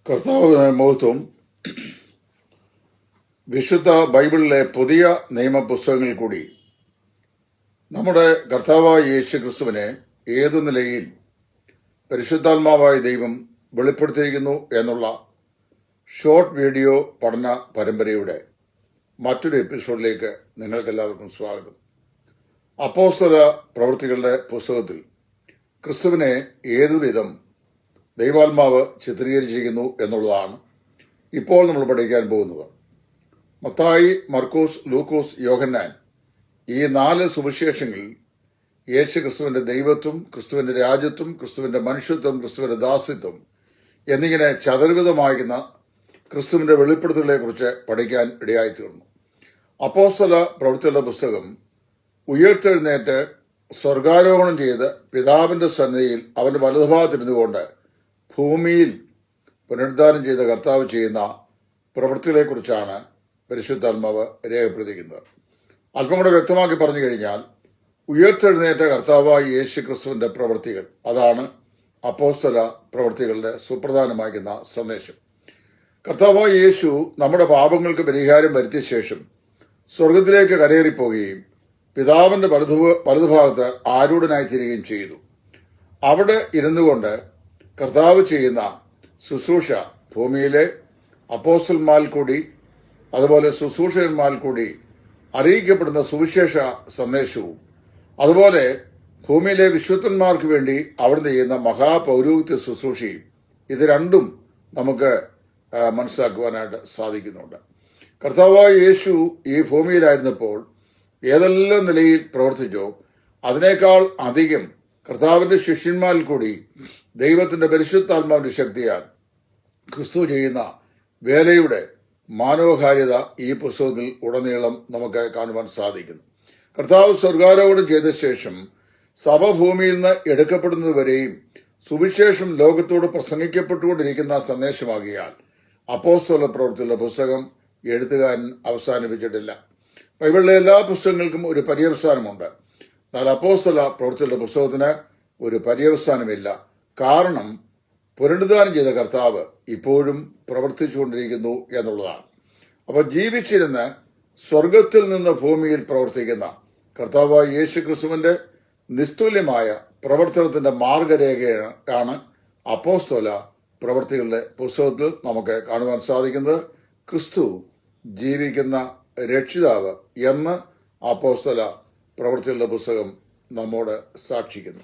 കർത്താവിന് മഹത്വം. വിശുദ്ധ ബൈബിളിലെ പുതിയ നിയമ പുസ്തകങ്ങളിൽ കൂടി നമ്മുടെ കർത്താവായ യേശു ക്രിസ്തുവിനെ ഏതു നിലയിൽ പരിശുദ്ധാത്മാവായ ദൈവം വെളിപ്പെടുത്തിയിരിക്കുന്നു എന്നുള്ള ഷോർട്ട് വീഡിയോ പഠന പരമ്പരയുടെ മറ്റൊരു എപ്പിസോഡിലേക്ക് നിങ്ങൾക്കെല്ലാവർക്കും സ്വാഗതം. അപ്പോസ്തല പ്രവൃത്തികളുടെ പുസ്തകത്തിൽ ക്രിസ്തുവിനെ ഏതുവിധം ദൈവാത്മാവ് ചിത്രീകരിച്ചിരിക്കുന്നു എന്നുള്ളതാണ് ഇപ്പോൾ നമ്മൾ പഠിക്കാൻ പോകുന്നത്. മത്തായി, മർക്കോസ്, ലൂക്കോസ്, യോഹന്നാൻ ഈ 4 സുവിശേഷങ്ങളിൽ യേശു ക്രിസ്തുവിന്റെ ദൈവത്വം, ക്രിസ്തുവിന്റെ രാജ്യത്വം, ക്രിസ്തുവിന്റെ മനുഷ്യത്വം, ക്രിസ്തുവിന്റെ ദാസ്യത്വം എന്നിങ്ങനെ ചതുർവിധമാകുന്ന ക്രിസ്തുവിന്റെ വെളിപ്പെടുത്തലുകളെ കുറിച്ച് പഠിക്കാൻ ഇടയായിത്തീർന്നു. അപ്പോസ്തല പ്രവൃത്തികളുടെ പുസ്തകം ഉയർത്തെഴുന്നേറ്റ് സ്വർഗാരോഹണം ചെയ്ത് പിതാവിന്റെ സന്നിധിയിൽ അവന്റെ വലതുഭാഗത്തിരുന്നുകൊണ്ട് ഭൂമിയിൽ പുനരുദ്ധാനം ചെയ്ത കർത്താവ് ചെയ്യുന്ന പ്രവൃത്തികളെക്കുറിച്ചാണ് പരിശുദ്ധാത്മാവ് രേഖപ്പെടുത്തിയിരിക്കുന്നത്. അല്പം കൂടെ വ്യക്തമാക്കി പറഞ്ഞു കഴിഞ്ഞാൽ, ഉയർത്തെഴുന്നേറ്റ കർത്താവായ യേശു ക്രിസ്തുവിന്റെ പ്രവൃത്തികൾ, അതാണ് അപ്പോസ്തല പ്രവൃത്തികളുടെ സുപ്രധാനമാകുന്ന സന്ദേശം. കർത്താവായ യേശു നമ്മുടെ പാപങ്ങൾക്ക് പരിഹാരം വരുത്തിയ ശേഷം സ്വർഗത്തിലേക്ക് കരയേറിപ്പോവുകയും പിതാവിന്റെ വലതുഭാഗത്ത് ആരൂഢനായി തീരുകയും ചെയ്തു. അവിടെ ഇരുന്നുകൊണ്ട് കർത്താവ് ചെയ്യുന്ന ശുശ്രൂഷ ഭൂമിയിലെ അപ്പോസ്തലന്മാരിൽ കൂടി, അതുപോലെ ശുശ്രൂഷകന്മാരിൽ കൂടി അറിയിക്കപ്പെടുന്ന സുവിശേഷ സന്ദേശവും, അതുപോലെ ഭൂമിയിലെ വിശുദ്ധന്മാർക്ക് വേണ്ടി അവിടുന്ന് ചെയ്യുന്ന മഹാപൗരോഹിത്യ ശുശ്രൂഷയും, ഇത് രണ്ടും നമുക്ക് മനസ്സിലാക്കുവാനായിട്ട് സാധിക്കുന്നുണ്ട്. കർത്താവായ യേശു ഈ ഭൂമിയിലായിരുന്നപ്പോൾ ഏതെല്ലാം നിലയിൽ പ്രവർത്തിച്ചോ അതിനേക്കാൾ അധികം കർത്താവിന്റെ ശിഷ്യന്മാരിൽ കൂടി ദൈവത്തിന്റെ പരിശുദ്ധാത്മാവിന്റെ ശക്തിയാൽ ക്രിസ്തു ചെയ്യുന്ന വേലയുടെ മാനവകാര്യത ഈ പുസ്തകത്തിൽ ഉടനീളം നമുക്ക് കാണുവാൻ സാധിക്കുന്നു. കർത്താവ് സ്വർഗാരോഹണം ചെയ്ത ശേഷം സഭ ഭൂമിയിൽ നിന്ന് എടുക്കപ്പെടുന്നതുവരെയും സുവിശേഷം ലോകത്തോട് പ്രസംഗിക്കപ്പെട്ടുകൊണ്ടിരിക്കുന്ന സന്ദേശമാകിയാൽ അപ്പോസ്തല പ്രവൃത്തികളുടെ പുസ്തകം എഴുത്തുകാരൻ അവസാനിപ്പിച്ചിട്ടില്ല. ബൈബിളിലെ എല്ലാ പുസ്തകങ്ങൾക്കും ഒരു പര്യവസാനമുണ്ട്. എന്നാൽ അപ്പോസ്തല പ്രവൃത്തികളുടെ പുസ്തകത്തിന് ഒരു പര്യവസാനമില്ല. കാരണം പുനരുദ്ധാനം ചെയ്ത കർത്താവ് ഇപ്പോഴും പ്രവർത്തിച്ചുകൊണ്ടിരിക്കുന്നു എന്നുള്ളതാണ്. അപ്പോൾ ജീവിച്ചിരുന്ന് സ്വർഗത്തിൽ നിന്ന് ഭൂമിയിൽ പ്രവർത്തിക്കുന്ന കർത്താവായ യേശു ക്രിസ്തുവിന്റെ നിസ്തുല്യമായ പ്രവർത്തനത്തിന്റെ മാർഗരേഖയാണ് അപ്പോസ്തല പ്രവൃത്തികളുടെ പുസ്തകത്തിൽ നമുക്ക് കാണുവാൻ സാധിക്കുന്നത്. ക്രിസ്തു ജീവിക്കുന്ന രക്ഷിതാവ് എന്ന് അപ്പോസ്തല പ്രവൃത്തികളുടെ പുസ്തകം നമ്മോട് സാക്ഷിക്കുന്നു.